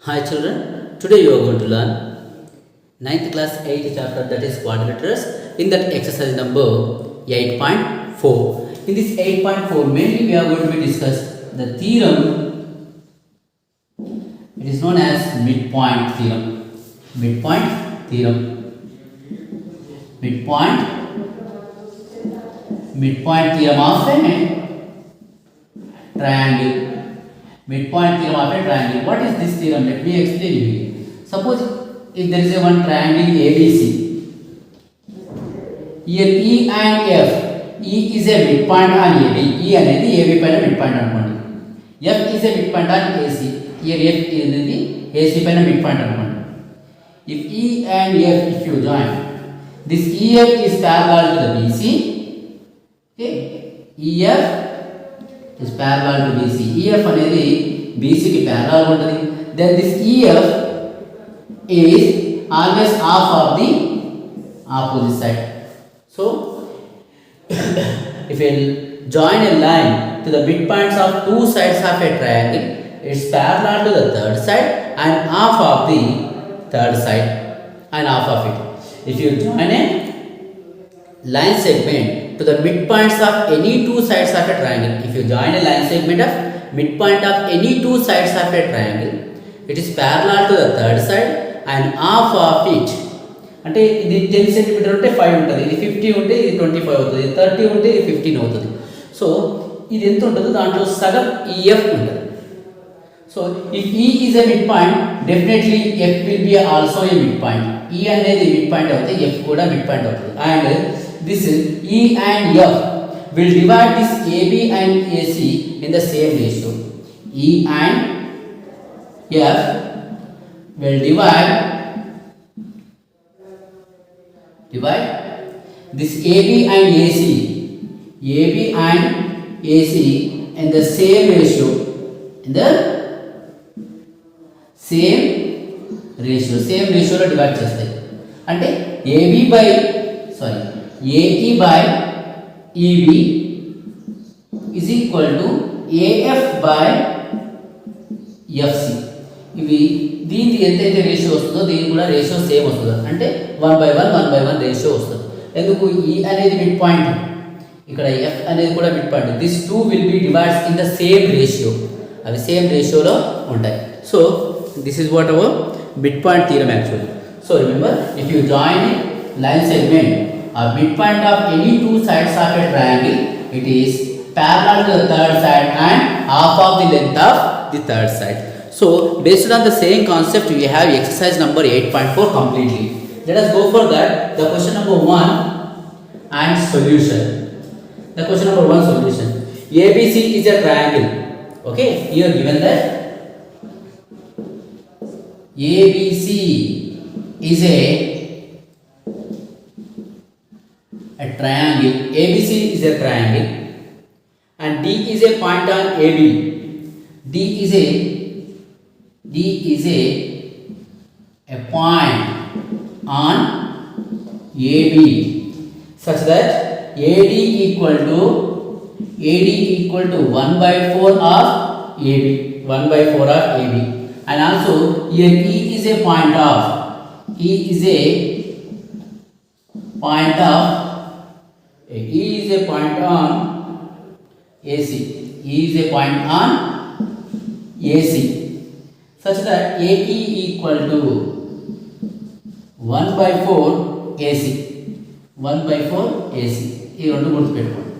Hi children, today you are going to learn ninth class 8th chapter, that is quadrilaterals, in that exercise number 8.4. In this 8.4 mainly we are going to be discuss the theorem. It is known as midpoint theorem. Midpoint theorem. Midpoint theorem of a triangle. Midpoint theorem of a triangle. What is this theorem? Let me explain you. Suppose if there is a one triangle ABC, here E and F. E is a midpoint on AB. E అనేది AB పైన midpoint అనుకోండి. F is a midpoint on AC. Here F అనేది AC పైన midpoint అనుకోండి. If E and F, if you join, this EF is parallel to the BC. Okay, EF is parallel to BC. EF అనేది BC కి parallel ఉంటుంది. Then this EF is always half of the opposite side. So if you join a line to the midpoints of two sides of a triangle, it's parallel to the third side and half of the third side and half of it. If you join a line segment to the midpoints of any two sides of a triangle, if you join a line segment of midpoint of any two sides of a triangle, it is parallel to the third side and half of it. అంటే ఇది 10 centimetre ఉంటే 5 ఉంటుంది, ఇది 50 ఉంటే ఇది 25 అవుతుంది, 30 ఉంటే ఇది 15 అవుతుంది. సో ఇది ఎంత ఉంటుందో దాంట్లో సగం EF ఉంటుంది. So if E is a midpoint, definitely F will be also a midpoint. E అనేది midpoint అవుతే F కూడా midpoint అవుతుంది. And this is E and F will divide this AB and AC in the same ratio. E and F will divide this AB and AC in the same ratio, same ratio లో divide చేస్తాయి. అంటే AE by EB is equal to AF by FC. ఇవి దీనికి ఎంతైతే ratio వస్తుందో దీనికి కూడా ratio same వస్తుంది. అంటే 1/1 రేషియో వస్తుంది. ఎందుకు? E అనేది మిడ్ పాయింట్, ఇక్కడ F అనేది కూడా mid point. This too will be divides in the same ratio. అవి సేమ్ రేషియోలో ఉంటాయి. So this is what our mid point theorem actually. So remember, if you join a line segment a midpoint of any two sides of a triangle, it is parallel to the third side and half of the length of the third side. So based on the same concept, we have exercise number 8.4 completely. Let us go for that. The question number 1 and solution. The question number 1 solution. ABC is a triangle. Okay, here given that ABC is a triangle. ABC is a triangle and D is a point on AB. D is a point on AB such that AD equal to 1/4 of AB, 1/4 of AB. And also here E is a point on AC. E is a point on AC such that AE equal to 1/4 AC. 1/4 AC. ఈ రెండు గుర్తుపెట్టుకోండి.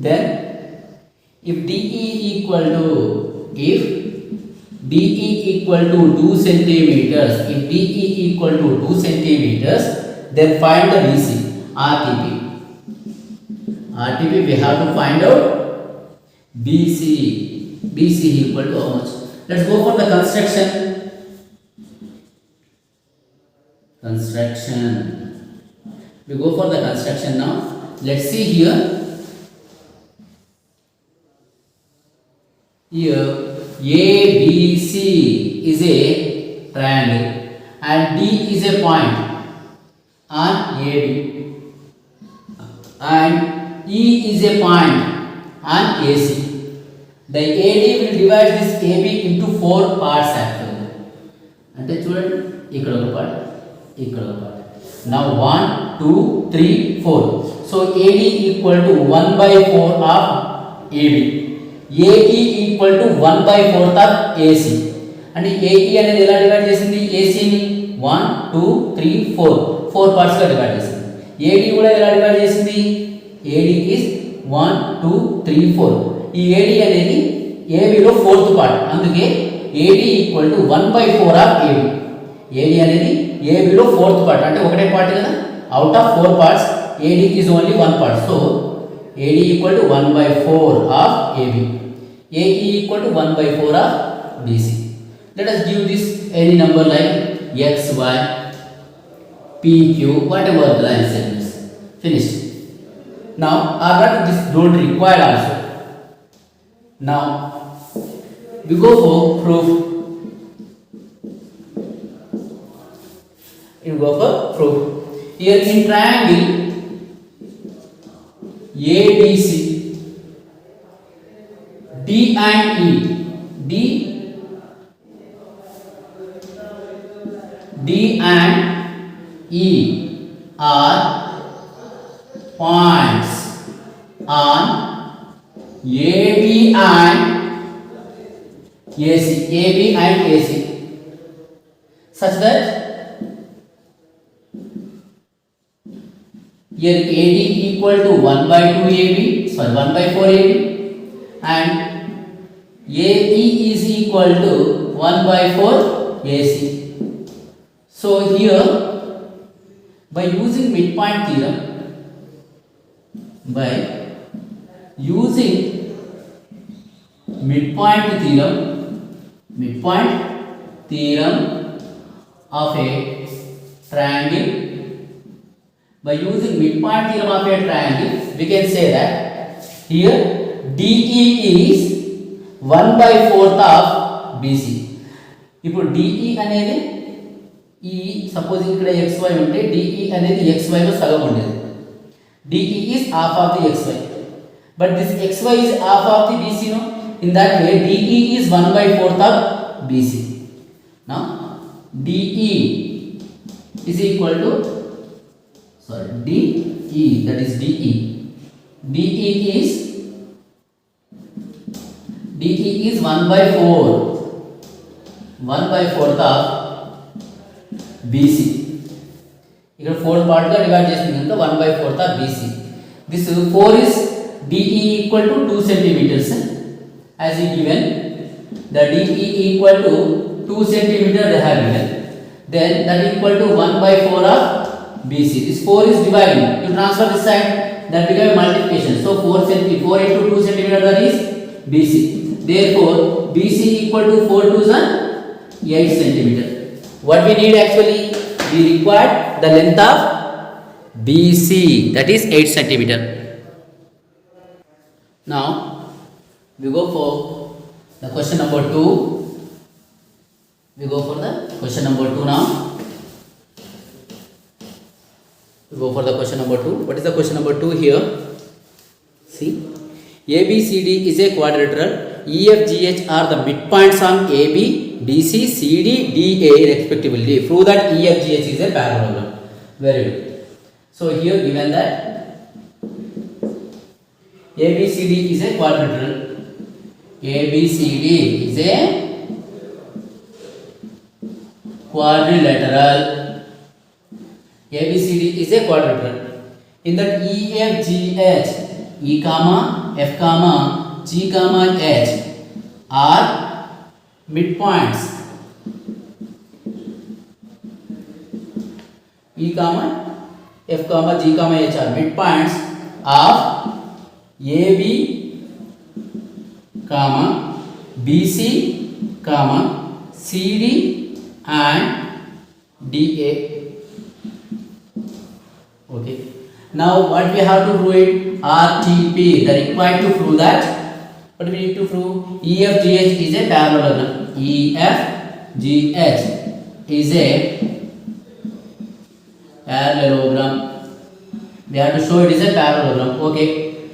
Then if DE equal to 2 centimeters, then find the BC. RTP we have to find out BC equal to how much? Let's go for the construction. We go for the construction now. Let's see here. ABC is a triangle and D is a point on AB and E is a point on AC. The AD will divide this AB into 4 parts actually. అంటే చూడండి ఇక్కడ ఒక part, ఇక్కడ ఒక part. Now 1, 2, 3, 4. So AD equal to 1/4 of AB. AE equal to 1/4 of AC. అంటే AE అనేది ఎలా divide చేసింది AC ని 1, 2, 3, 4 4 పార్ట్స్ గా డివైడ్ చేసింది. AD కూడా ఎలా డివైడ్ చేసింది? AD is 1, 2, 3, 4. ఈ AD అనేది AB లో ఫోర్త్ పార్ట్, అందుకే AD equal to 1/4 of AB. AD అనేది AB లో ఫోర్త్ పార్ట్, అంటే ఒకటే పార్ట్ కదా. Out of 4 parts AD is only 1 part. So AD equal to 1/4 of AB. AE equal to 1/4 of BC. Let us give this any number like X, Y, P, Q, whatever the line segments. Finished. Now or not this don't require also. Now we go for proof. You go for proof. Here in triangle ABC, D and E, D and E are points on AB and AC, AB and AC, such that here AD equal to 1/2 AB, sorry 1/4 AB, and AE is equal to 1/4 AC. So here by using midpoint theorem, midpoint theorem of a triangle, by using midpoint theorem of a triangle, we can say that here DE is 1/4 of BC. ఇప్పుడు DE అనేది ఈ suppose ఇక్కడ XY ఉంటే DE అనేది XY లో సగం ఉండేది. DE is half of the XY, but this XY is half of the BC, no? In that way DE is 1/4 of BC. Now DE is equal to DE, that is DE. DE is 1/4 of BC. ఇక్కడ 4 part గా divide చేసింది కనుక 1/4 of BC. This 4 is DE equal to 2 centimeters as is given. The DE equal to 2 centimeter they have given. Then that equal to 1/4 of BC. This 4 is dividing. You transfer this side, that become multiplication. So 4 into 2 centimeter, that is BC. Therefore BC equal to 4 2s are 8 centimeter. What we need actually? We require the length of BC, that is 8 centimeter. Now we go for the question number 2. We go for the question number 2 now. We go for the question number 2. What is the question number 2 here? See, ABCD is a quadrilateral. EFGH are the midpoints on AB, BC, CD, DA respectively. Prove that EFGH is a parallelogram. Very good. So here given that ABCD is a quadrilateral. ABCD is a quadrilateral. ABCD is a quadrilateral. In that EFGH, E comma F comma G comma H are midpoints. E comma F comma G comma H are midpoints of AB comma BC comma CD and DA. Okay. Now what we have to prove it? RTP. The required to prove that. What we need to prove? EFGH is a parallelogram. EFGH is a parallelogram. We have to show it is a parallelogram. Okay.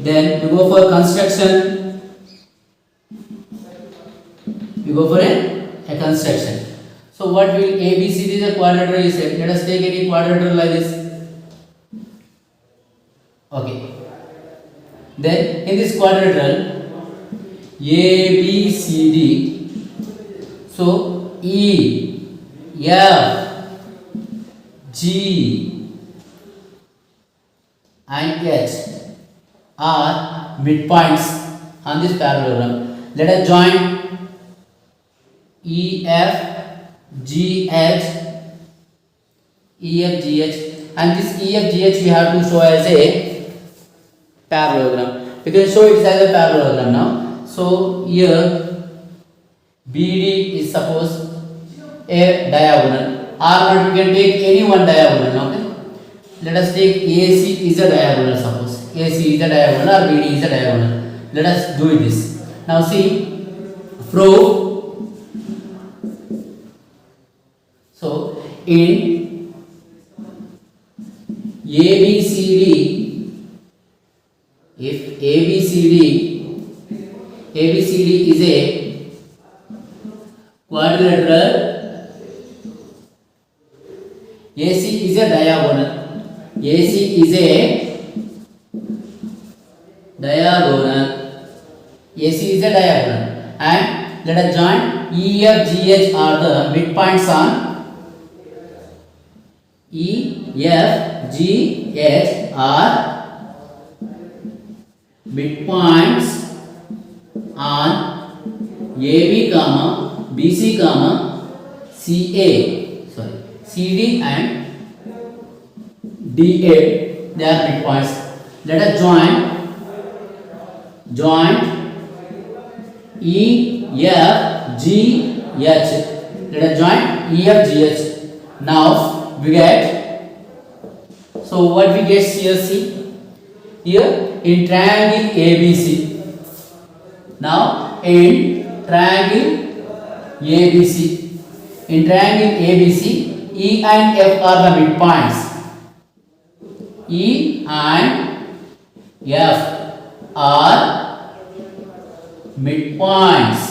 Then we go for construction. We go for a construction. So So what will ABCD is a quadrilateral is said. Let us take any quadrilateral like this. Okay. Then in this quadrilateral ABCD, so E, F, G and H are midpoints on this parallelogram. Let us join E, F, G, H, E, F, G, H, and this E, F, G, H we have to show as a parallelogram. We can show it as a parallelogram now. So here BD is suppose a diagonal, or not we can take any one diagonal. Okay. Let us take AC is a diagonal. Suppose AC is a diagonal or BD is a diagonal. Let us do this. Now see, from so in ABCD, if ABCD is a quadrilateral, AC is a diagonal. AC is a diagonal. AC is a diagonal. And let us join E, F, G, H are the midpoints on E, F, G, H are midpoints on AB, BC, CD and DA. They are midpoints. Let us join E, F, G, H. Let us join E, F, G, H. Now we get, so what we get here, see here in triangle ABC. Now in triangle ABC, E and F are the midpoints. E and F are midpoints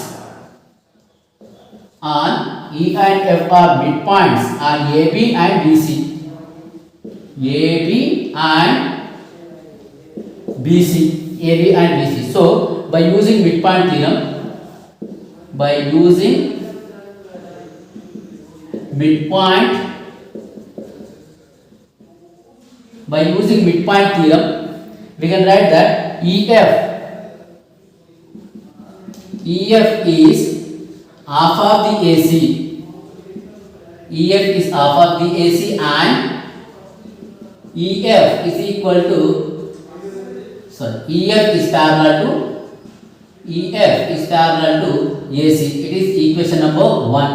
on E and F are midpoints on AB and BC. AB and BC. So by using midpoint theorem, we can write that EF is half of the AC. EF is half of the AC and EF is equal to, EF is parallel to AC. It is equation number 1.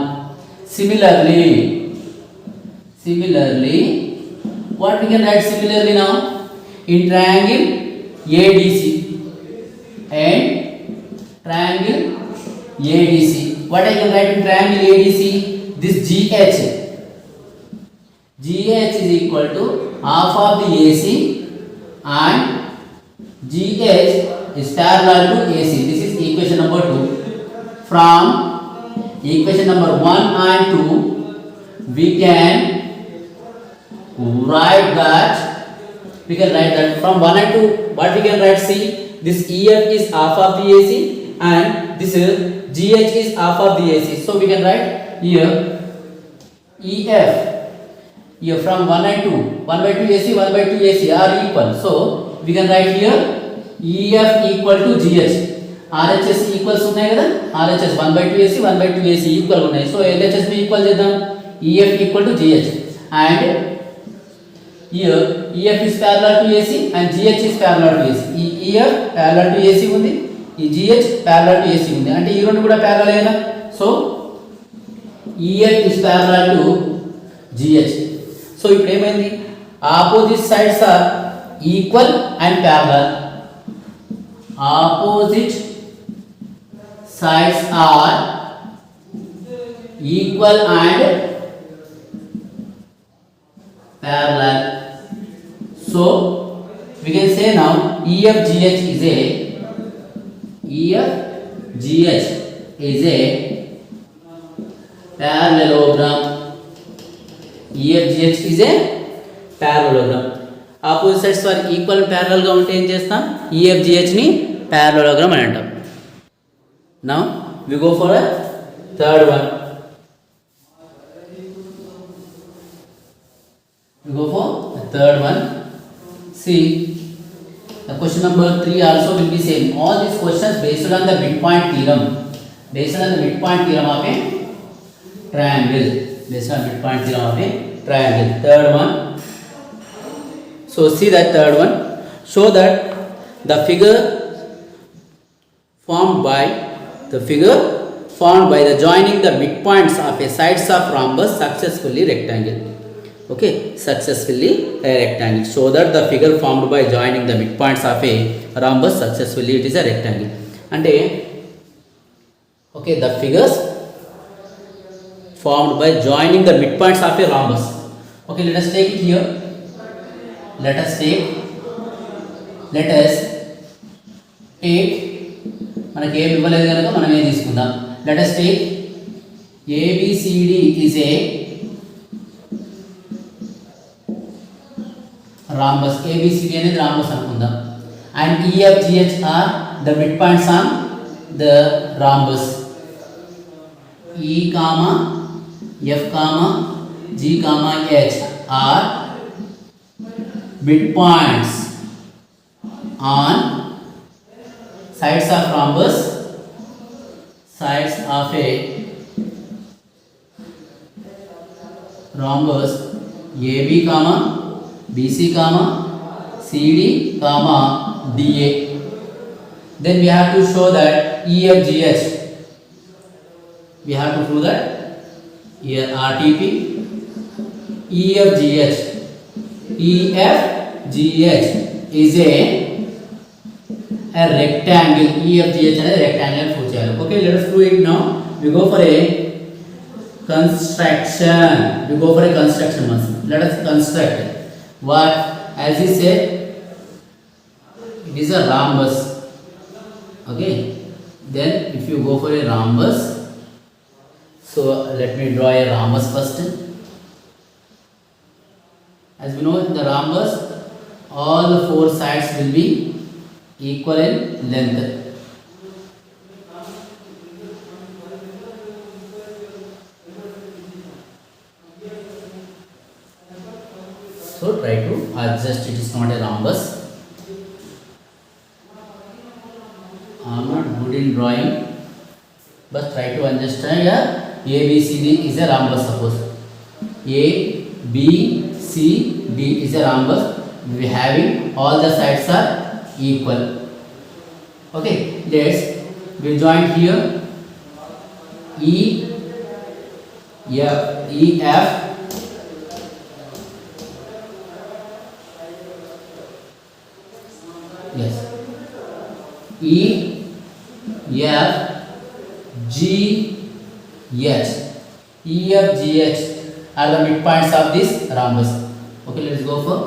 Similarly, what we can write similarly now? In triangle ADC and triangle ADC. What I can write in triangle ADC? This GH is equal to half of the AC and GH is parallel to AC. This is equation number 2. From equation number 1 and 2, we can write that from 1 and 2, what we can write, see, this EF is half of the AC and this GH is half of the AC. So we can write here EF from 1 and 2, 1 by 2 AC, 1 by 2 AC are equal. So we can write here EF equal to GH. RHS equals ఉన్నాయి కదా, RHS 1 by 2 AC, 1 by 2 AC equal ఉన్నాయి. So LHS ని equal చేద్దాం. EF equal to GH and here EF is parallel to AC and GH is parallel to AC. EF parallel to AC ఉంది, ఈ GH parallel to AC ఉంది, అంటే ఈ రెండు కూడా parallel అయినా. So EF is parallel to GH. So ఇప్పుడు ఏమైంది, opposite sides are equal and parallel. Opposite sides are equal and parallel. So we can say now EFGH is a parallelogram. EFGH is a parallelogram. Opposite sides are equal and parallel గా ఉంటే ఏం చేస్తాం? EFGH ని parallelogram అని అంటాం. Now we go for a third one. We go for the third one. See, the question number 3 also will be same. All these questions based on the midpoint theorem. Based on the midpoint theorem of a triangle. Based on midpoint theorem of a triangle. Third one. So see that third one. Show that the figure formed by the joining the midpoints of a sides of rhombus successfully rectangle. Okay, successfully a rectangle. Show that the figure formed by joining the midpoints of a rhombus successfully it is a rectangle. And okay, the figures formed by joining the midpoints of a rhombus. Okay, let us take it here. Let us take మనకి ఏమి ఇవ్వలేదు కనుక మనం ఏం తీసుకుందాం. Let us take ABCD is a rhombus. ABCD అనేది rhombus అనుకుందాం. And EFGH are the midpoints on the rhombus. E comma F comma G comma H are midpoints on sides of rhombus, sides of a rhombus AB comma BC comma CD comma DA. Then we have to show that EFGH. We have to prove that here RTP EFGH is a rectangle. EFGH is a rectangle feature. Okay, let us prove it now. We go for a construction. Let us construct what, as he said, it is a rhombus. Okay, then if you go for a rhombus, so let me draw a rhombus first. As we know, the rhombus, all the four sides will be equal in length. So try to adjust. It is not a rhombus. I am not good in drawing, but try to understand. Here ABCD is a rhombus. Suppose ABCD is a rhombus. We having all the sides are equal. Okay, we join here EF yes EFGH are the midpoints of this rhombus. Okay, let's go for.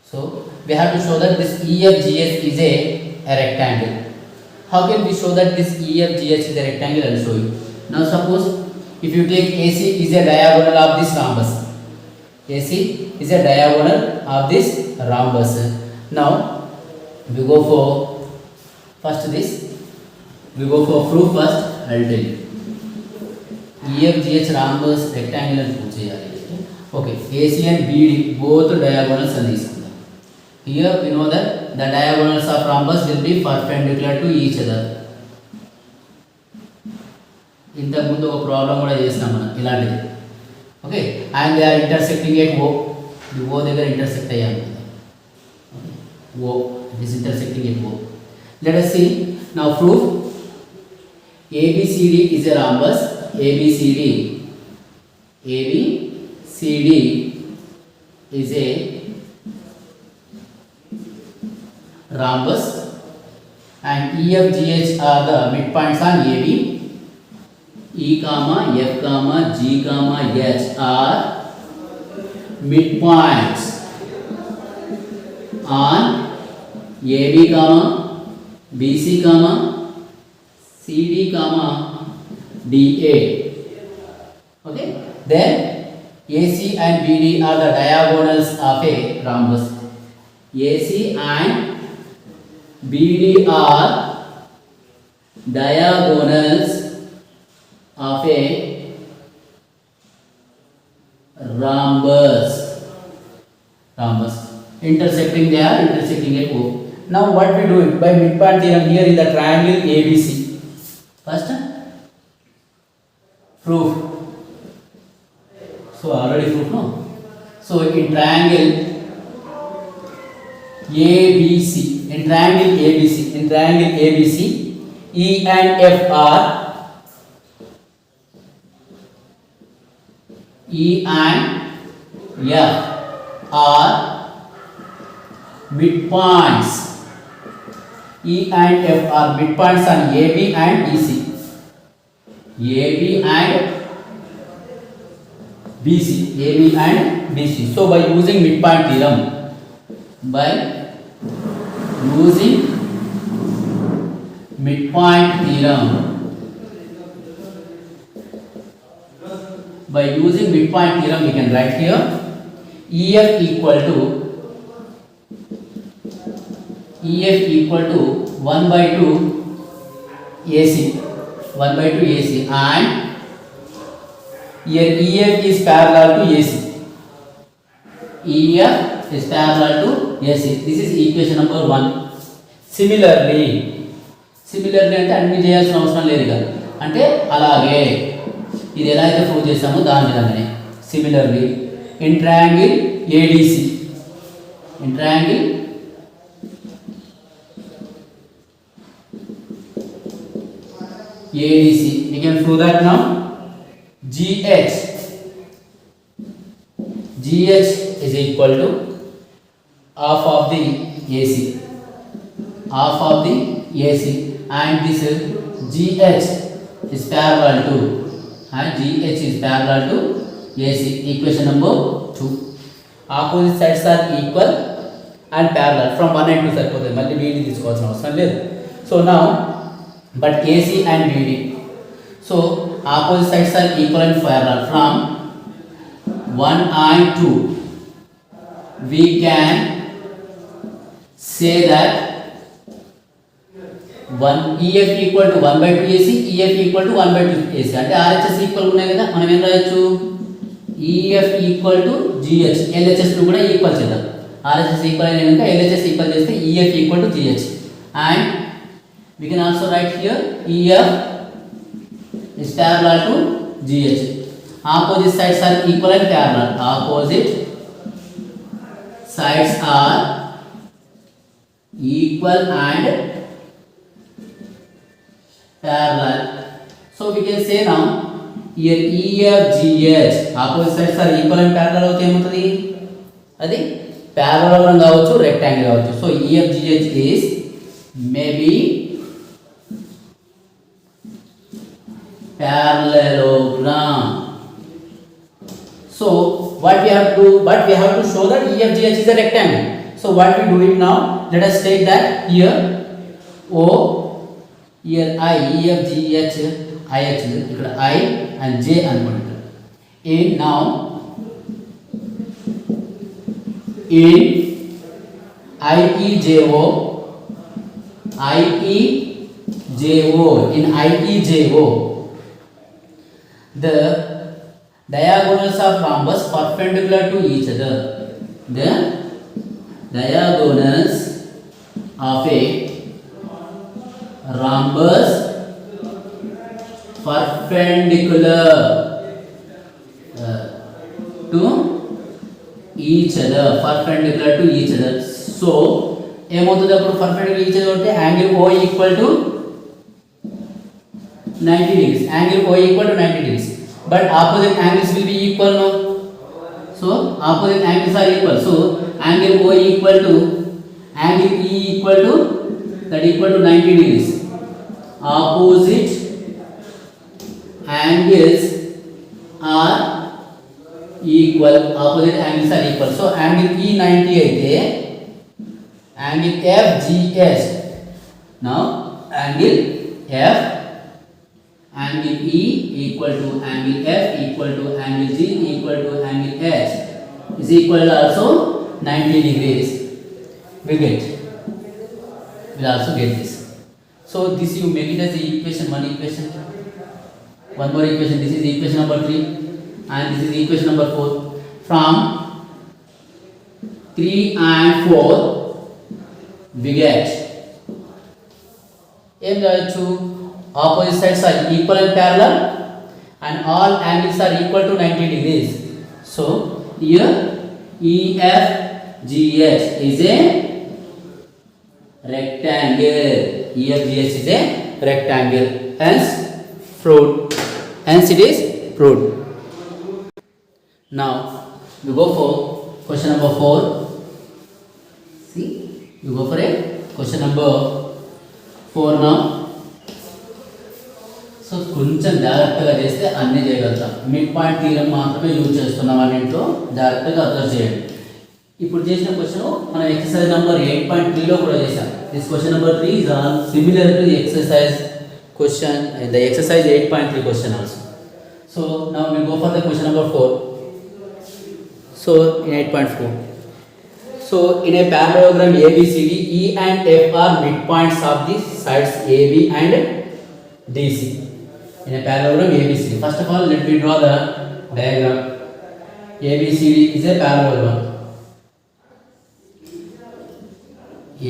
So we have to show that this EFGH is a rectangle. How can we show that this EFGH is a rectangle? I will show you. Now suppose if you take AC is a diagonal of this rhombus. AC is a diagonal of this rhombus. Now we go for first this. We go for proof first. I will tell you. EFGH rhombus rectangular proof cheyali. Okay, AC and BD both diagonals are these. Here we know that the diagonals of rhombus will be perpendicular to each other. ఇంతకు ముందు ఒక problem కూడా చేస్తాం మనం ఇలాంటిది. Okay, and they are intersecting at O. ఈ O దగ్గర intersect అయ్యాను. O, it is intersecting at O. Let us see now proof. ABCD is a rhombus. ABCD is a rhombus and EFGH are the midpoints on AB. E comma F comma G comma H are midpoints on AB comma BC comma CD comma DA. Okay, then AC and BD are the diagonals of a rhombus. AC and BD are diagonals of a rhombus. Intersecting, they are intersecting at O. Now what we do by midpoint theorem here in the triangle ABC. First, proof. So already proof, no? So in triangle ABC, in triangle ABC, E and F are midpoints. E and F are midpoints on AB and BC. AB and BC. So by using midpoint theorem, we can write here EF equal to 1 by 2 AC, and here EF is parallel to AC. EF is parallel to AC. This is equation number 1. Similarly అంటే అన్ని చేయాల్సిన అవసరం లేదు ఇక, అంటే అలాగే ఇది ఎలా అయితే ప్రూవ్ చేసామో దాని విధంగానే. Similarly in triangle ADC, we can prove that now. GH is equal to half of the AC, and this GH is parallel to AC. Equation number 2. Opposite sides are equal and parallel. From 1 and 2 సరిపోతుంది, మళ్ళీ BD తీసుకోవాల్సిన అవసరం లేదు. So now, but AC and BD, so opposite sides are equal and parallel. From 1 and 2 we can say that EF equal to 1 by 2 AC, EF equal to 1 by 2 AC. అంటే RHS equal ఉన్నాయి కదా, మనం ఏం రాయొచ్చు, EF equal to GH. LHS ను కూడా equal చేద్దాం. RHS equal అయిన కనుక LHS ఈక్వల్ చేస్తే EF equal to GH, and we can also write here EF is parallel to GH. Opposite sides are equal and parallel. Opposite sides are equal and parallel. So we can say now here EFGH, opposite sides are equal and parallel అవుతే ఏమవుతుంది, అది parallelogram కావచ్చు, rectangle కావచ్చు. So EFGH is maybe parallelogram. So what we have to do, but we have to show that EFGH is a rectangle. So what we do it now, let us take that here O, here I, EFGH, IH, ఇక్కడ I and J అనుకుంటారు. In now in IEJO, in IEJO, the diagonals of rhombus perpendicular to each other. The diagonals of a rhombus perpendicular to each other. So ఏమవుతుంది అప్పుడు perpendicular each other అంటే angle O equal to 90 degrees. But opposite angles will be equal, no? So opposite angles are equal. So angle O equal to angle E equal to 90 degrees. Opposite angles are equal. So angle E 90 అయితే angle FGH. Now angle angle E equal to angle F equal to angle G equal to angle H is equal to also 90 degrees. We get. We'll also get this. So this you make it as the equation 1 equation. One more equation. This is equation number 3 and this is equation number 4. From 3 and 4 we get two opposite sides are equal and parallel and all angles are equal to 90 degrees. So here EFGH is a rectangle. EFGH is a rectangle. Hence it is proved. Now we go for question number 4. See, you go for a question number 4 now. So కొంచెం జాగ్రత్తగా చేస్తే అన్నీ చేయగలుగుతాం. Mid point theorem మాత్రమే use చేస్తున్నాం అన్నింటిలో జాగ్రత్తగా observe చేయండి. ఇప్పుడు చేసిన క్వశ్చన్ మనం ఎక్సర్సైజ్ నెంబర్ 8.3లో కూడా చేసాం. This question number 3 is similar to the exercise question in the exercise 8.3 question also. So now we go for the question number 4. So in 8.4. So in a parallelogram ABCD, E and F are midpoints of the sides AB and DC. In a parallelogram ABCD. First of all, let me draw the diagram. ABCD is a parallelogram.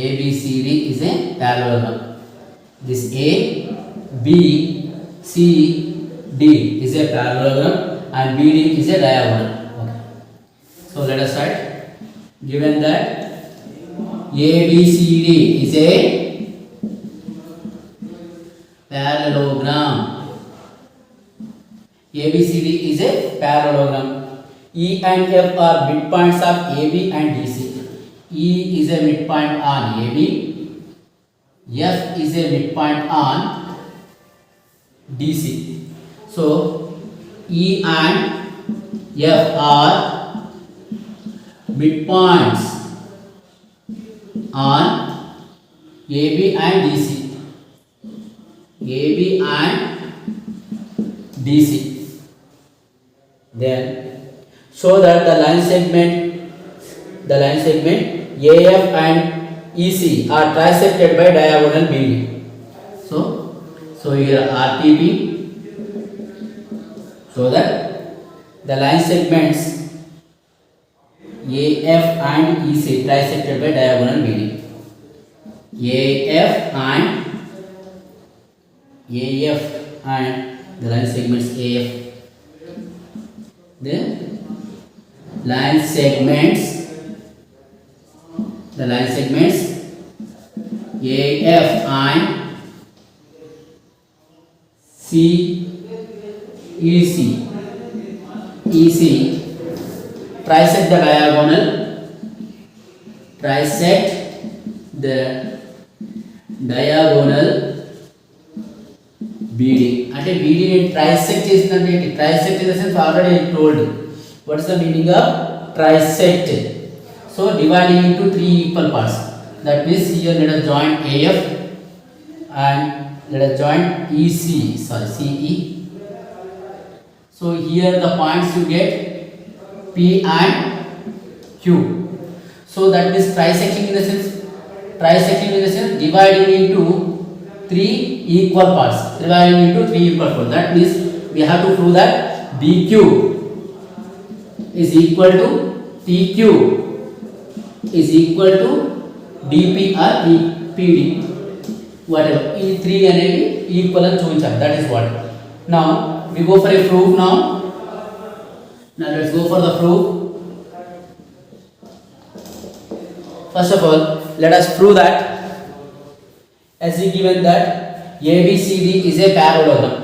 ABCD is a parallelogram. This A, B, C, D is a parallelogram and BD is a diagonal. Okay. So let us start. Given that ABCD is a parallelogram. ABCD is a parallelogram. E and F are midpoints of AB and DC. E is a midpoint on AB. F is a midpoint on DC. So E and F are midpoints on AB and DC. AB and DC. Then show that the line segment AF and EC are trisected by diagonal BD. So here RTB. So that the line segments AF and EC trisected by diagonal BD. AF and the line segments AF. The line segments AF and EC trisect the diagonal BD. అంటే BD ని trisect చేసినట్టు ఏంటి? Trisect in the sense already I told. What is the meaning of trisect? So dividing into 3 equal parts. That means here let us join AF and let us join CE. So here the points you get P and Q. So that means trisecting in the sense dividing into 3 equal parts. That means we have to prove that BQ is equal to PQ is equal to DP or PD. Whatever. These 3 అనేవి equal అని చూపించాలి. That is what. Now we go for a proof now. Now let's go for the proof. First of all, let us prove that as we given that ABCD is a parallelogram.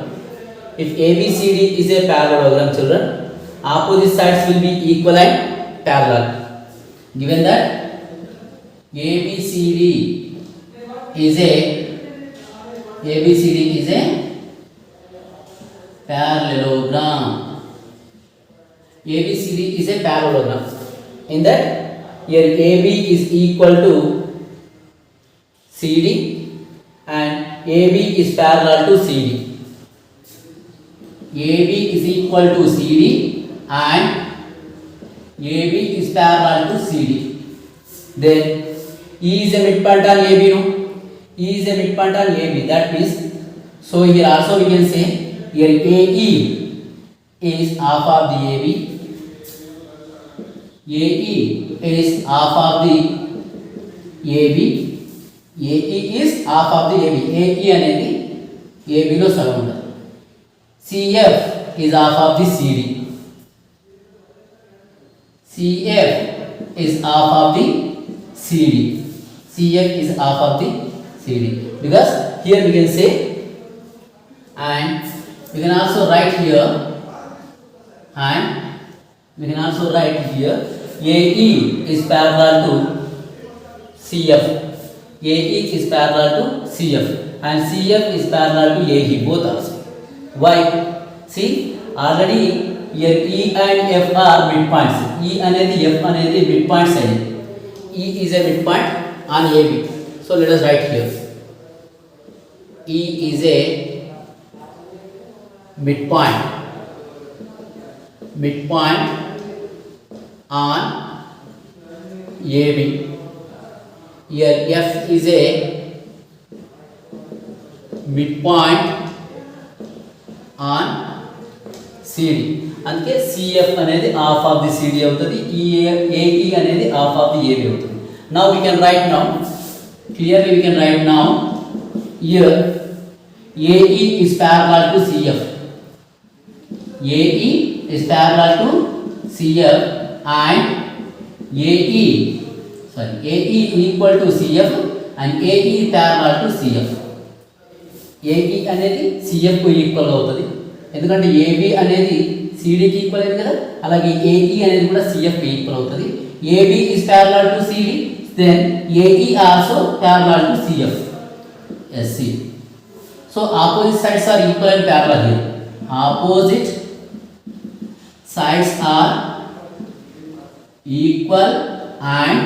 If ABCD is a parallelogram, children, opposite sides will be equal and parallel. Given that ABCD is a parallelogram. ABCD is a parallelogram. In that here AB is equal to CD and AB is parallel to CD. AB is equal to CD and AB is parallel to CD. Then E is a midpoint on AB, no? E is a midpoint on AB. That means, so here also we can say here AE is half of the AB. AE is half of the AB. AE is half of the AB. AE అనేది AB లో సగం ఉంటుంది. CF is half of the CD. CF is half of the CD. CF is half of the CD. Because here we can say, and we can also write here, and we can also write here AE is parallel to CF. AE is parallel to CF and CF is parallel to AE, both also. Why? See, already here E and F are midpoints. E అనేది F అనేది midpoints అనేది. E is a midpoint on AB. So let us write here. E is a midpoint on AB. Here F is a midpoint on CD. అందుకే CF అనేది half of the CD అవుతుంది. AE అనేది half of the AB అవుతుంది. Now we can write now. Clearly we can write now. Here AE is parallel to CF. AE is parallel to CF and AE equal to CF and AE parallel to CF. AE అనేది CF కు equal అవుతుంది. ఎందుకంటే AB అనేది CD కి equal అయింది కదా, అలాగే AE అనేది కూడా CF కి ఈక్వల్ అవుతుంది. AB is parallel to CD, then AE also parallel to CF. Yes, see. So opposite sides are equal and parallel here. Opposite sides are equal and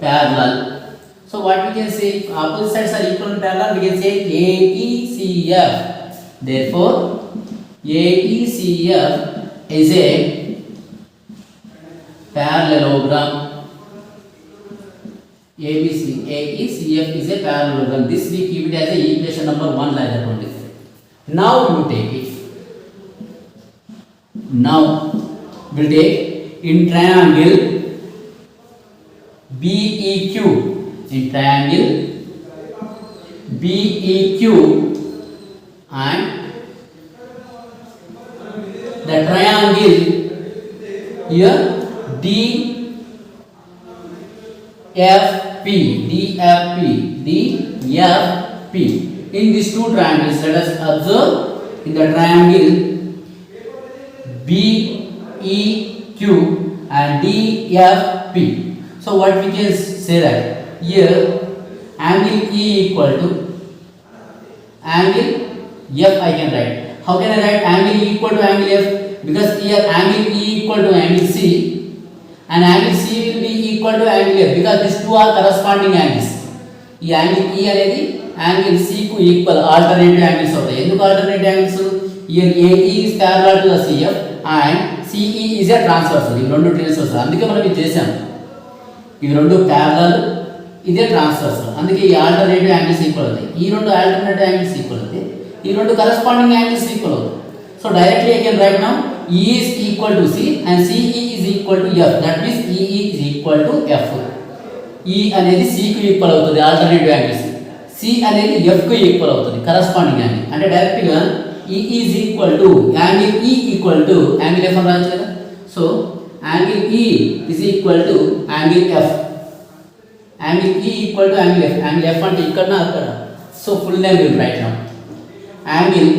parallel. So what we can say, opposite sides are equal and parallel, we can say AECF. Therefore AECF is a parallelogram. AECF is a parallelogram. This we keep it as a equation number 1 like that only. Now you take it. Now we'll take in triangle BEQ. In triangle BEQ and the triangle here DFP. In these two triangles, let us observe in the triangle BEQ and DFP. So what we can say that here angle E equal to angle F I can write. How can I write angle E equal to angle F? Because here angle E equal to angle C and angle C will be equal to angle F because these two are corresponding angles. ఈ angle E అనేది angle C కు equal alternative angles అవుతాయి. ఎందుకు alternative angles? here AE is parallel to the CF and CE is a transversal. ఇవి రెండు transversal, అందుకే మనం ఇది చేసాం. ఇవి రెండు ప్యారలల్, ఇదే ట్రాన్స్వర్సల్, అందుకే ఈ ఆల్టర్నేటివ్ యాంగిల్స్ ఈక్వల్ అవుతాయి. ఈ రెండు ఆల్టర్నేటివ్ యాంగిల్స్ ఈక్వల్ అవుతాయి, ఈ రెండు కరస్పాండింగ్ యాంగిల్స్ ఈక్వల్ అవుతాయి. So directly I can write now E is equal to C and CE is equal to F. That means EE is equal to F. E అనేది C కు equal అవుతుంది alternative angles, C అనేది F కు equal అవుతుంది corresponding angle. అంటే డైరెక్ట్గా E is equal to angle E equal to angle F అని రాయొచ్చు కదా. So angle E is equal to angle F. Angle E equal to angle F. Angle F అంటే ఇక్కడ అక్కడ. So full name will write now. Angle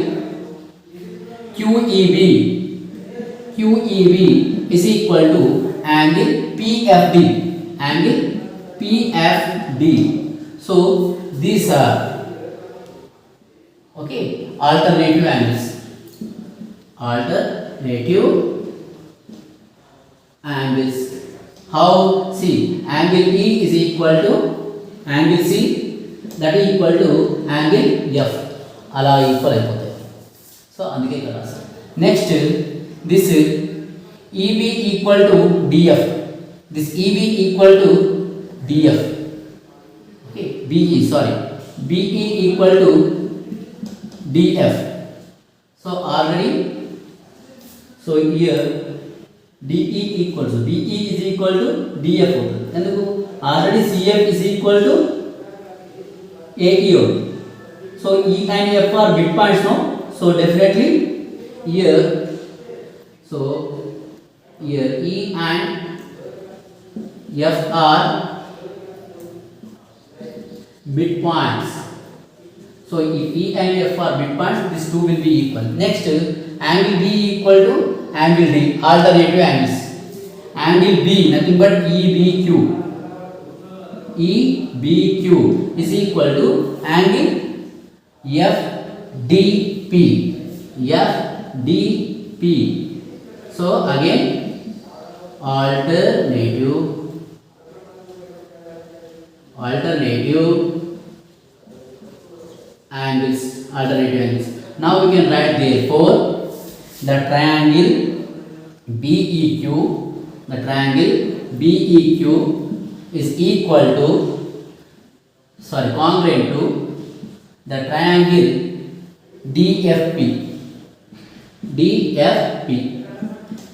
QEB is equal to angle PFD. Angle PFD. So these are okay alternative angles. Alternative angles. How? See, angle E is equal to angle C, that is equal to angle F. అలా equal అయిపోతాయి. So అందుకే ఇక్కడ రాస్తాం. Next this EB equal to DF. This EB equal to DF. Okay, BE equal to DF. So already so here DE equal to BE is equal to DF అవుతుంది. ఎందుకు? Already CF is equal to AE అవుతుంది. So E and F are mid points now. So definitely here E and F are mid points. So if E and F are mid points, these two will be equal. Next, angle B equal to angle D, alternative angles. Angle B nothing but EBQ. EBQ is equal to angle FDP. FDP. So again alternative angles. Now we can write therefore the triangle BEQ is equal to congruent to the triangle DFP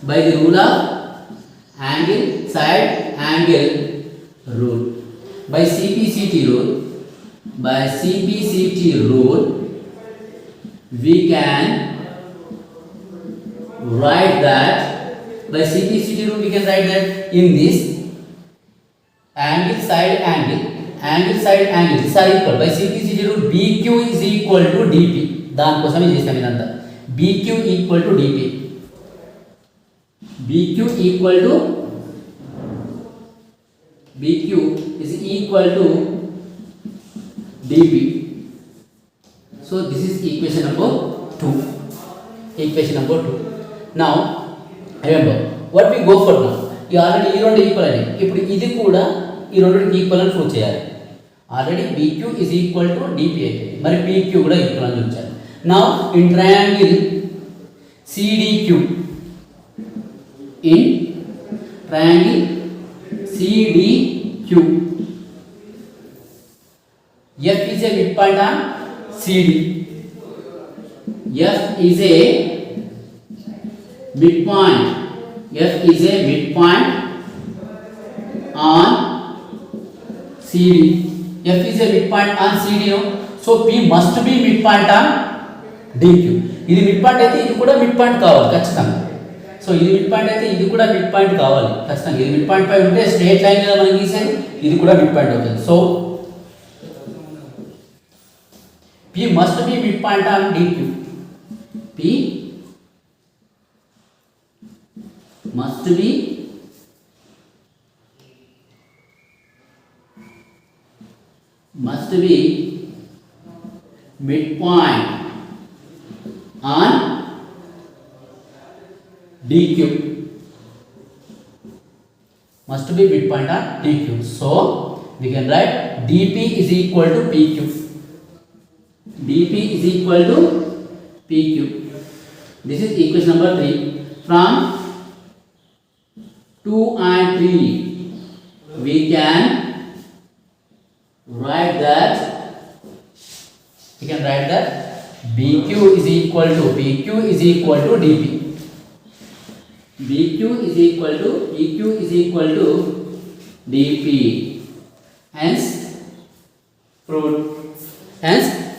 by the rule of side angle rule. By CPCT rule we can write that in this angle side angle these are equal. By CPCT rule BQ is equal to DP. దాని కోసమే చేస్తాం ఇదంతా. BQ equal to DP. BQ is equal to DP. So this is equation number 2. Now remember what we go for now. You already ఈ రెండు equal అని. ఇప్పుడు ఇది కూడా ఈ రెండుకి ఈక్వల్ అని ప్రూవ్ చేయాలి. Already BQ is equal to DP అయితే మరి PQ కూడా ఈక్వల్ అని చూపించాలి. Now in triangle CDQ F is a midpoint on CD. F is a midpoint on CD. F is a midpoint on CD. So P must be midpoint on DQ. ఇది mid point అయితే ఇది కూడా mid point కావాలి ఖచ్చితంగా. So ఇది mid point అయితే ఇది కూడా మిడ్ పాయింట్ కావాలి ఖచ్చితంగా. ఇది మిడ్ పాయింట్ పై ఉంటే స్ట్రేట్ లైన్ మీద మనం గీసేది ఇది కూడా మిడ్ పాయింట్ అవుతుంది. So P must be midpoint on DQ. P must be midpoint on DQ. Must be midpoint on DQ. So we can write DP is equal to PQ. DP is equal to PQ. This is equation number 3. From 2 and 3 we can write that BQ is equal to PQ is equal to DP. BQ is equal to PQ is equal to DP. Hence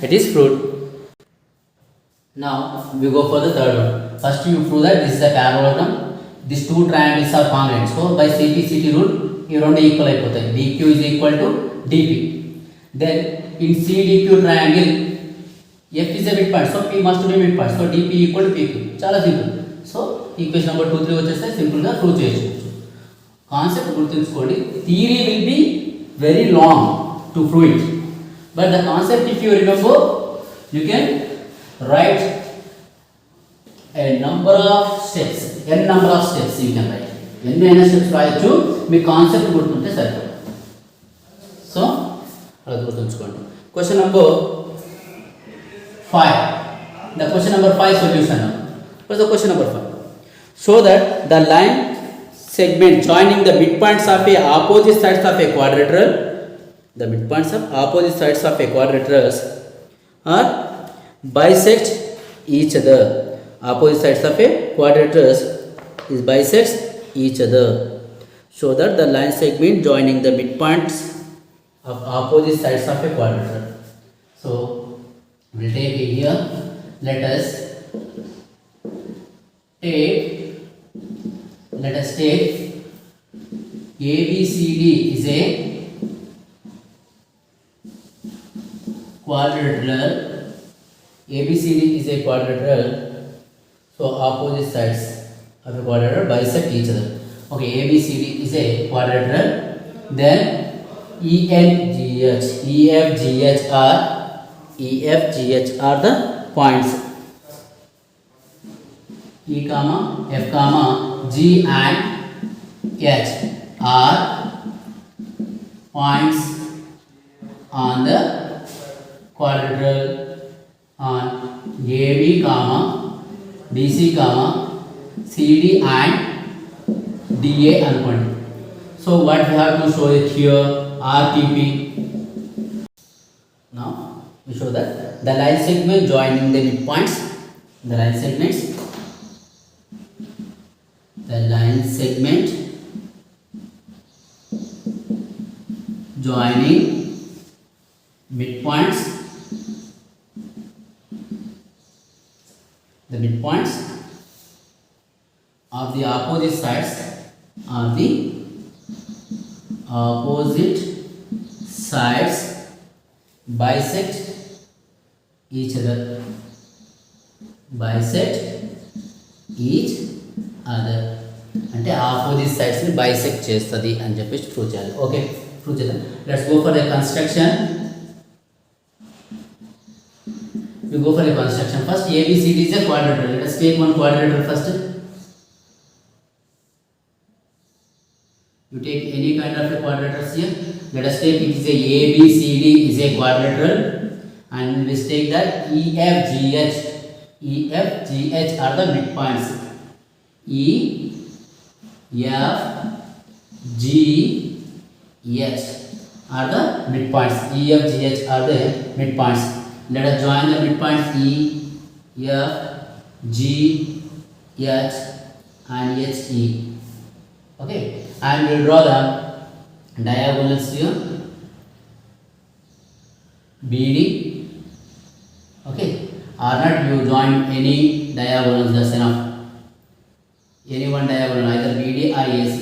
it is proved. Now we go for the third one. First you prove that this is a parallelogram. These two triangles are congruent. So by CPCT rule you don't equal అయిపోతాయి. BQ is equal to DP. Then in CDQ triangle F is a midpoint. So P must be midpoint. So DP equal to PQ. చాలా simple. So equation number 2, 3 వచ్చేస్తే సింపుల్గా prove చేయొచ్చు. Concept గుర్తుంచుకోండి. Theory will be very long to prove it. But the concept, if you remember, you can write a number of steps. N number of steps you can write. ఎన్నైనా steps రాయొచ్చు. మీ concept గుర్తుంటే సరిపోతుంది. So అలా గుర్తుంచుకోండి. Question number 5. the question number 5 solution now. What's the question number 5? Show that the line segment joining the midpoints of a opposite sides of a quadrilateral, the midpoints of opposite sides of a quadrilaterals are bisect each other. Opposite sides of a quadrilaterals is bisects each other. Show that the line segment joining the midpoints of opposite sides of a quadrilateral. So we'll take it here. Let us take ABCD is a quadrilateral. ABCD is a quadrilateral. So opposite sides of a quadrilateral bisect each other. Okay, ABCD is a quadrilateral. Then EFGH are the points. E comma F comma G and H are points on the quadrilateral on AB comma BC comma CD and DA అనుకోండి. So what we have to show it here, RTP. Now we show that the line segment joining the midpoints, the line segment joining midpoints, the midpoints of the opposite sides are the opposite sides bisect each other, అంటే opposite sides ని bisect చేస్తుంది అని చెప్పేసి prove చేయాలి. Okay, prove చేద్దాం. Let's go for a construction. We go for a construction. First, ABCD is a quadrilateral. Let us take one quadrilateral first. You take any kind of a quadrilateral here. Let us take it is a ABCD is a quadrilateral, and let's take that EFGH are the midpoints. EFGH are the midpoints. EFGH are the midpoints. Let us join the midpoints EFGH and HE. Okay, and we will draw the diagonals here. BD. Okay, or not you join any diagonals, just enough. Any one diagonal, either BD or AC.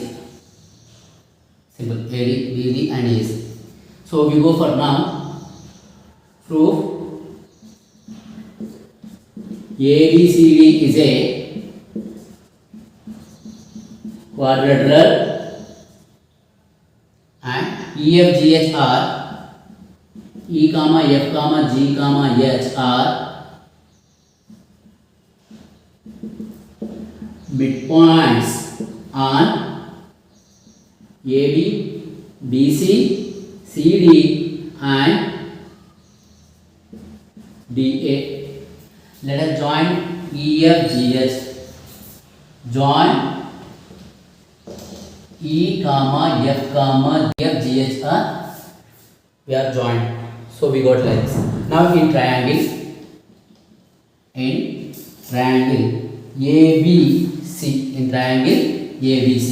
Simple, AD, BD and AC. So we go for now proof ABCD is a quadrilateral and EFGH are E comma F comma G comma H are midpoints on AB, BC, CD and DA. Let us join EFGH. Join E comma F comma EFGH are we are joined. So we got like this. Now in triangle ABC, in triangle ABC,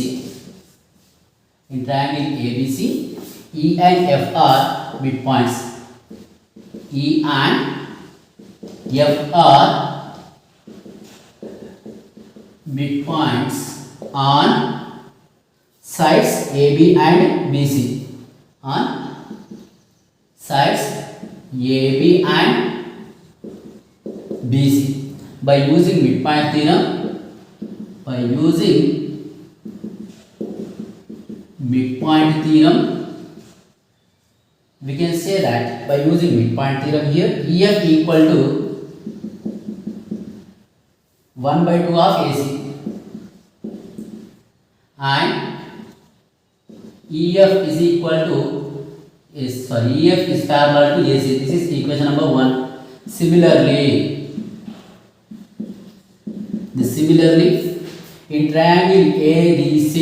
E and F are midpoints. E and F are midpoints on sides AB and BC. On sides AB and BC. By using midpoint theorem, we can say that by using midpoint theorem here, EF equal to 1/2 of AC and EF is equal to EF is parallel to AC. This is equation number 1. Similarly, Similarly, in triangle ADC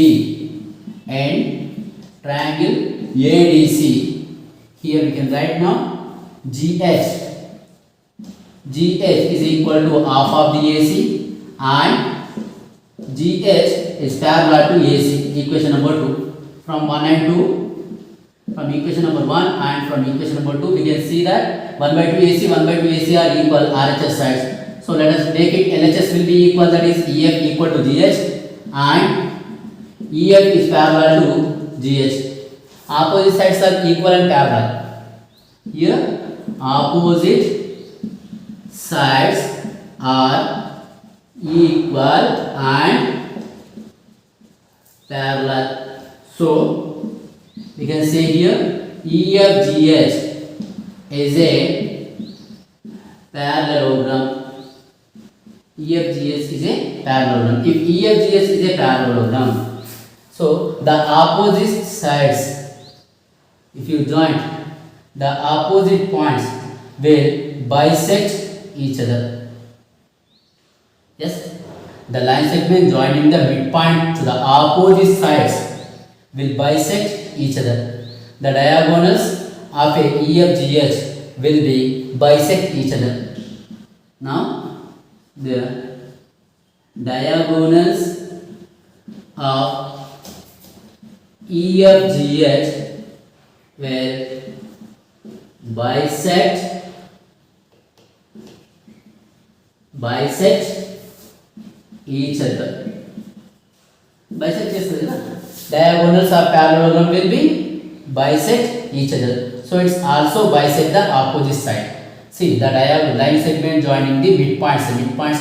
and triangle ADC, here we can write now GH. GH is equal to half of the AC and GH is parallel to AC. Equation number 2. From 1 and 2, from equation number 1 and from equation number 2, we can see that 1 by 2 AC, 1 by 2 AC are equal RHS sides. So let us make it LHS will be equal, that is EF equal to GH and EF is parallel to GH. Opposite sides are equal and parallel. Here opposite sides are equal and parallel. So we can say here EFGH is a parallelogram. EFGH is a parallelogram. If EFGH is a parallelogram, so the opposite sides, if you join, the opposite points will bisect each other. Yes, the line segment joining the midpoint to the opposite sides will bisect each other. The diagonals of a EFGH will be bisect each other. Now, the diagonals of EFGH will bisect each other. Bisect chestadi na, diagonals of parallelogram will be bisect each other. So it's also bisect the opposite side. See, the line segment joining the midpoints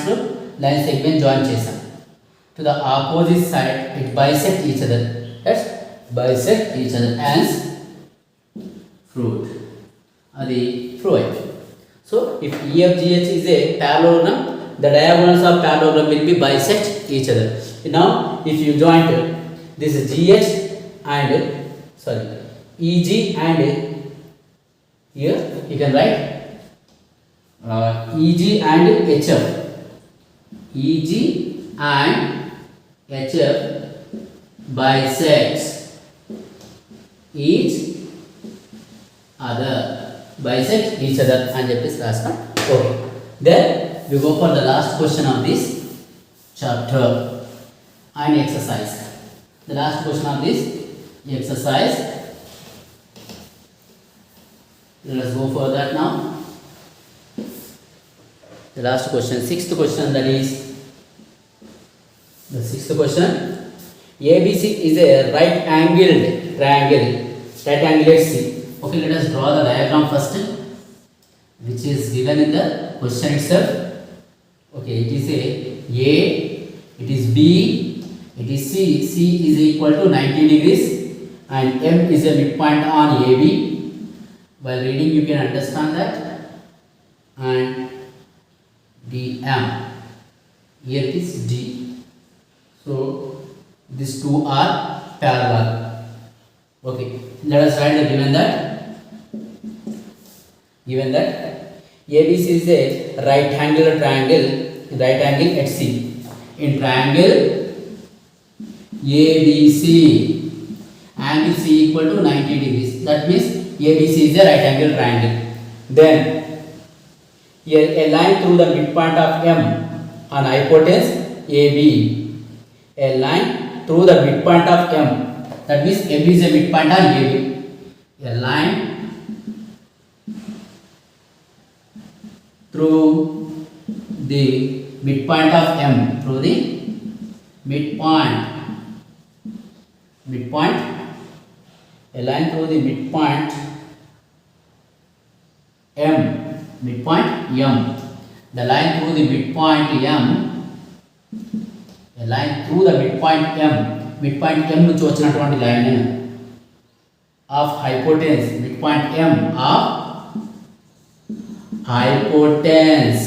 to line segment join chesam. To the opposite side, it bisect each other. That's bisect each other. Hence, fruit. Adi fruit. So if EFGH is a parallelogram, the diagonals of parallelogram will be bisect each other. Now, if you join this is GH and EG and here you can write EG and HF. EG and HF bisects each other. Bisect each other and చెప్పేసి రాస్తాం. Okay. Then we go for the last question of this chapter and exercise. The last question of this exercise. Let us go for that now. The last question, sixth question, that is the sixth question. ABC is a right angled triangle. Right angle, let's see. Okay, let us draw the diagram first, which is given in the question itself. Okay, it is A, it is B, it is C. C is equal to 90 degrees and M is a midpoint on AB. While reading you can understand that. And DM, here it is D. So these two are parallel. Okay, let us write the given that ABC is a right angle at C. In triangle ABC, angle C equal to 90 degrees. That means ABC is a right angle triangle. Then here a line through the midpoint of M on hypotenuse AB. A line through the midpoint of M. That means M is a midpoint on AB. A line through the midpoint of M, through the midpoint, a line through the midpoint M, midpoint M. The line through the midpoint M, a line through the midpoint M. Midpoint M నుంచి వచ్చినటువంటి line of hypotenuse, midpoint M of hypotenuse.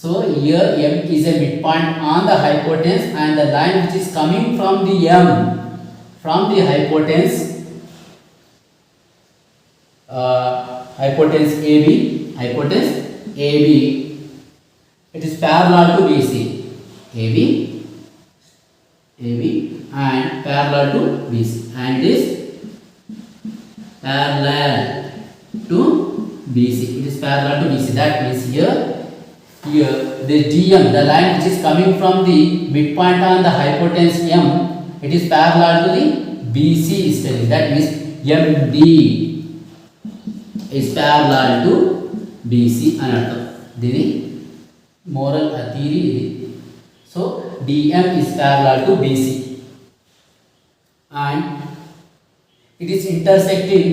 So here M is a midpoint on the hypotenuse and the line which is coming from the M, from the hypotenuse, hypotenuse AB, it is parallel to BC. AB, and parallel to BC, and it is parallel to BC. It is parallel to BC. That means here the DM, the line which is coming from the midpoint on the hypotenuse M, it is parallel to the BC is telling. That means MD is parallel to BC అని అర్థం. దీని moral theory ఇది. So DM is parallel to BC and it is intersecting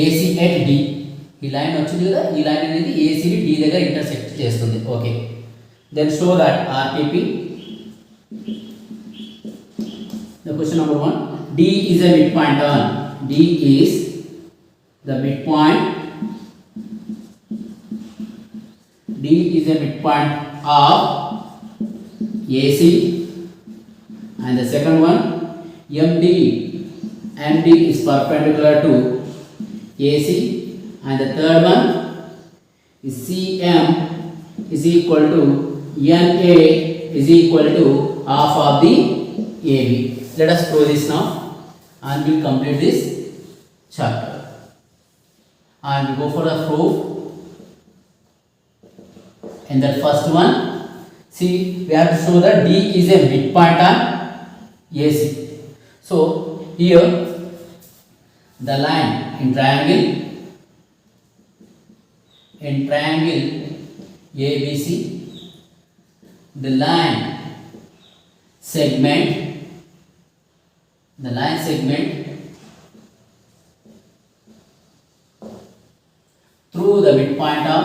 AC at D. ఈ line వచ్చింది కదా, ఈ line అనేది AC ని D దగ్గర ఇంటర్సెక్ట్ చేస్తుంది. Okay, then show that RPP. The question number 1, D is a midpoint on, D is the midpoint, D is a midpoint of AC, and the second one, MD is perpendicular to AC, and the third one is CM is equal to NA is equal to half of the AB. Let us prove this now and we will complete this chapter. And we go for the proof. In that first one, see, we have to show that D is a midpoint on AC. So here the line in triangle ABC, the line segment through the midpoint of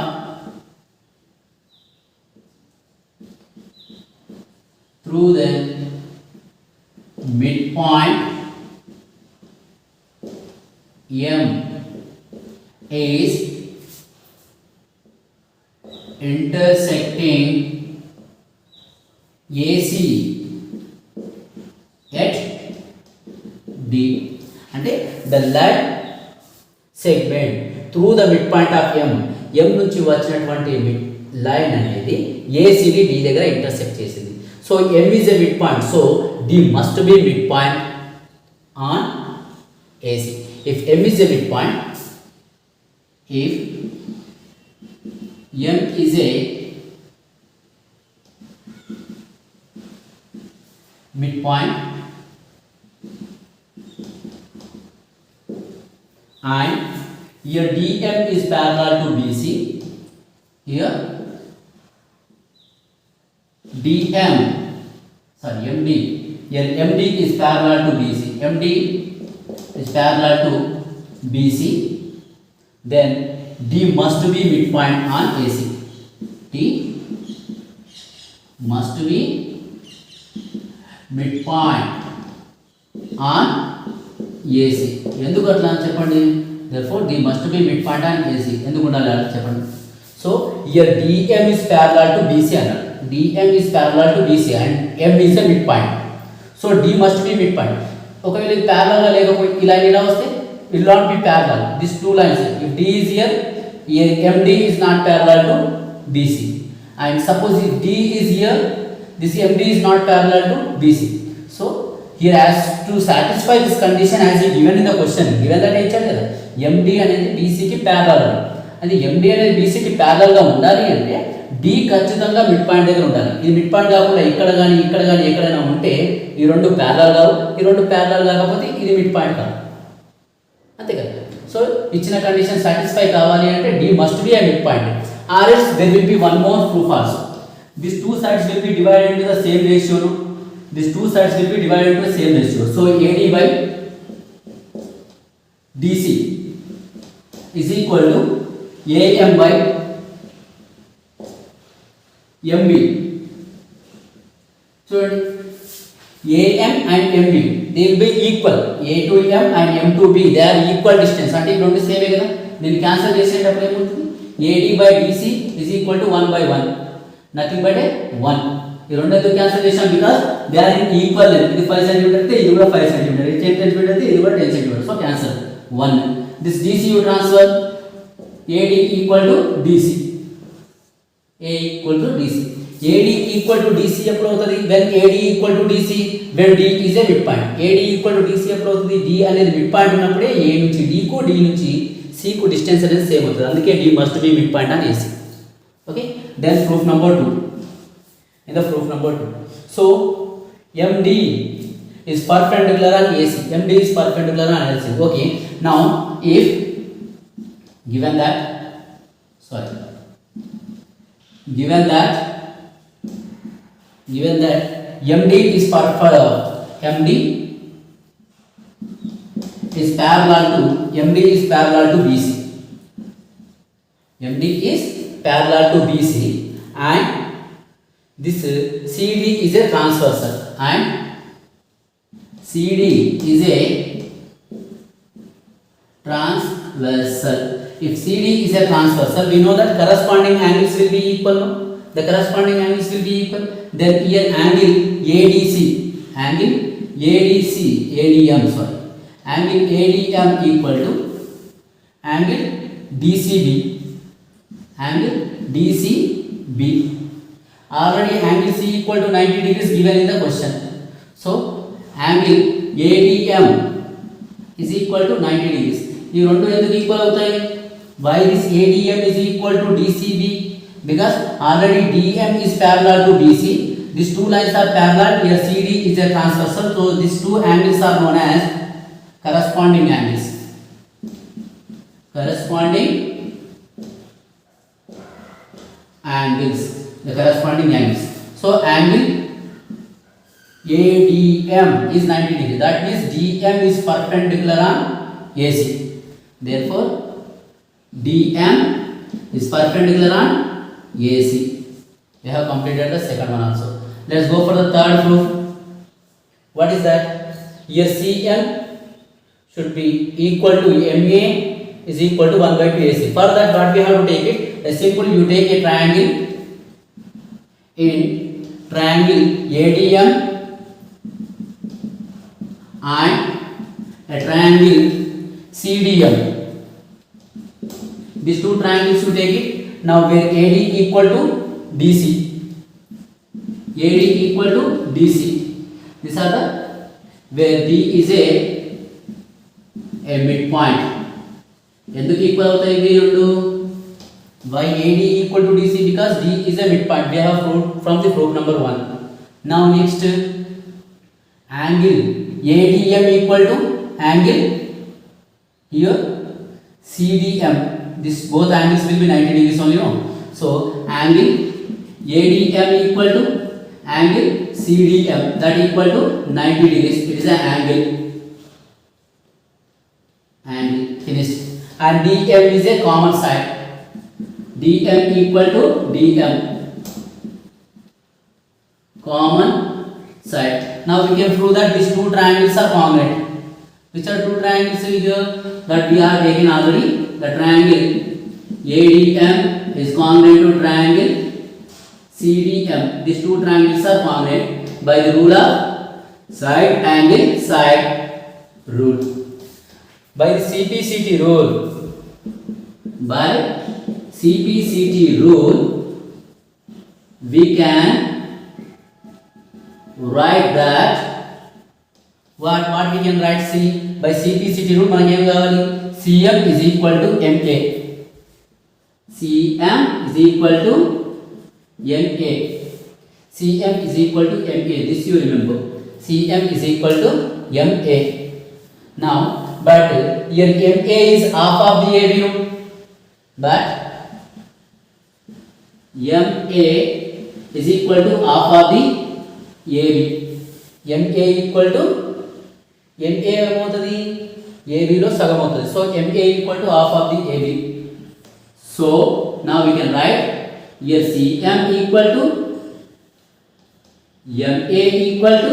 M is intersecting AC at D. అంటే the line segment through the midpoint of M నుంచి వచ్చినటువంటి line అనేది AC ని D దగ్గర intersect చేసింది. So M is a midpoint, so D must be midpoint on AC. If M is a midpoint, if M is a midpoint and here DM is parallel to BC, here MD, here MD is parallel to BC, MD is parallel to BC, then D must be midpoint on AC. D must be midpoint on AC. ఎందుకు అట్లా అని చెప్పండి? Therefore D must be midpoint on AC. ఎందుకు ఉండాలి అలా చెప్పండి? So here DM is parallel to BC అన్నాడు. DM is parallel to BC and M is a midpoint. So D must be midpoint. ఒకవేళ ఇది parallel గా లేకపోతే ఈ లైన్ ఇలా వస్తే it will not be parallel. These two lines, if D is here MD is not parallel to BC, and suppose if D is here, this MD is not parallel to BC. So here has to satisfy this condition as is given in the question. Given that ఇచ్చాడు కదా, MD అనేది BC కి parallel, అది MD అనేది BC కి parallel గా ఉండాలి అంటే D ఖచ్చితంగా మిడ్ పాయింట్ దగ్గర ఉండాలి. ఇది మిడ్ పాయింట్ కాకుండా ఇక్కడ కానీ ఎక్కడైనా ఉంటే ఈ రెండు parallel కావు, ఈ రెండు parallel కాకపోతే ఇది మిడ్ పాయింట్ కాదు, అంతే కదా. సో ఇచ్చిన కండిషన్ సాటిస్ఫై కావాలి అంటే D must be a midpoint, or else there will be one more proof also. These two sides will be divided into the same ratio. These two sides will be divided into the same ratio. So AD by DC is equal to AM by MB. So AM and MB, they will be equal. A to M and M to B, they are equal distance. అంటే ఈ రెండు సేమే కదా. దీన్ని cancel చేసేటప్పుడు ఏమవుతుంది? AD by DC is equal to 1 by 1. Nothing but a 1. ఈ రెండు ఎందుకు క్యాన్సిల్ చేసాం? Because they are in equal length. ఇది 5 cm అయితే ఇది కూడా 5 cm, ఇది 10 cm అయితే ఇది కూడా 10 cm. So cancel 1. This DC you transfer AD equal to DC. A equal to DC. AD equal to DC ఎప్పుడు అవుతుంది? when AD equal to DC, when D is a midpoint. AD equal to DC ఎప్పుడు అవుతుంది? D అనేది midpoint ఉన్నప్పుడే A నుంచి D కు, D నుంచి C కు డిస్టెన్స్ అనేది సేమ్ అవుతుంది. అందుకే D must be midpoint on AC. Okay, then proof number 2. In the proof number 2, so MD is perpendicular on AC. MD is perpendicular on AC. Okay, now if given that MD is parallel to BC. MD is parallel to BC and this CD is a transversal and CD is a transversal. If CD is a transversal, we know that corresponding angles will be equal. No? The corresponding angles will be equal. Then here angle ADM equal to angle DCB. Already angle C equal to 90 degrees given in the question. So angle ADM is equal to 90 degrees. ఈ రెండు ఎందుకు equal అవుతాయి? Why this ADM is equal to DCB? Because already DM is parallel to BC. These two lines are parallel. Here CD is a transversal. So these two angles are known as corresponding angles. The corresponding angles. So angle ADM is 90 degrees. That means DM is perpendicular on AC. Therefore, DM is perpendicular on AC. We have completed the second one also. Let's go for the third proof. What is that? Here CM should be equal to MA is equal to 1/2 AC. For that, what we have to take it? Simply you take a triangle. In triangle ADM and a triangle CDM. These two triangles you take it. Now where AD equal to DC. These are the where D is a midpoint. ఎందుకు equal అవుతాయి ఇవి రెండు? Why AD equal to DC? Because D is a midpoint. We have proved from the proof number 1. Now next angle ADM equal to angle here CDM. This both angles will be 90 degrees only, no? So angle ADM equal to angle CDM, that equal to 90 degrees. It is an angle finished. And DM is a common side. DM equal to DM, common side. Now we can prove that these two triangles are congruent. Which are two triangles here that we are taking already? The triangle ADM is congruent to triangle CDM. These two triangles are congruent by the rule of side angle side rule. By the CPCT rule. By CPCT rule, we can write that what we can write. See, by CPCT rule మనకి ఏం కావాలి? CM is equal to MA. CM is equal to MA. CM is equal to MA. This you remember. CM is equal to MA. Now, but here MA is half of the AB. But MA is equal to half of the AB. MA equal to MA ఏమవుతుంది? AB లో సగం అవుతుంది. So MA equal to half of the AB. So now we can write here CM equal to MA equal to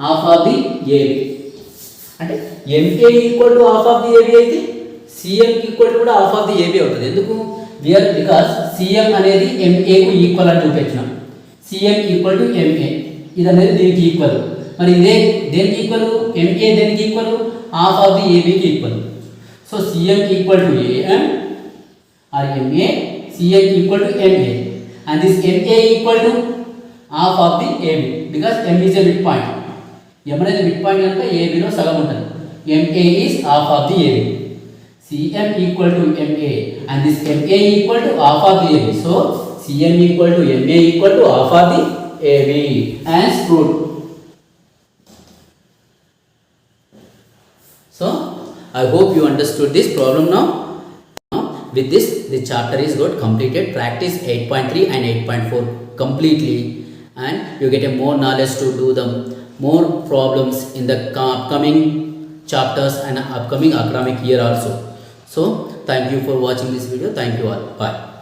half of the AB. అంటే MA equal to half of the AB అయితే CM equal to కూడా half of the AB అవుతుంది. ఎందుకు? Because CM అనేది MA కు equal అని చూపించినాం. CM equal to MA, ఇది అనేది దీనికి ఈక్వల్. మరి ఇదే దేనికి ఈక్వల్? MA దేనికి equal? Half of the AB కి equal. So CM equal to AM or MA, CM equal to MA. and this MA equal to half of the AB because M is a midpoint. M అనేది midpoint కనుక AB లో సగం ఉంటుంది. MA is half of the AB. CM equal to MA and this MA equal to half of the AB. So CM equal to MA equal to half of the AB as proved. So I hope you understood this problem now. With this, the chapter is got completed. Practice 8.3 and 8.4 completely, and you get a more knowledge to do the more problems in the upcoming chapters and upcoming academic year also. So thank you for watching this video. Thank you all. Bye.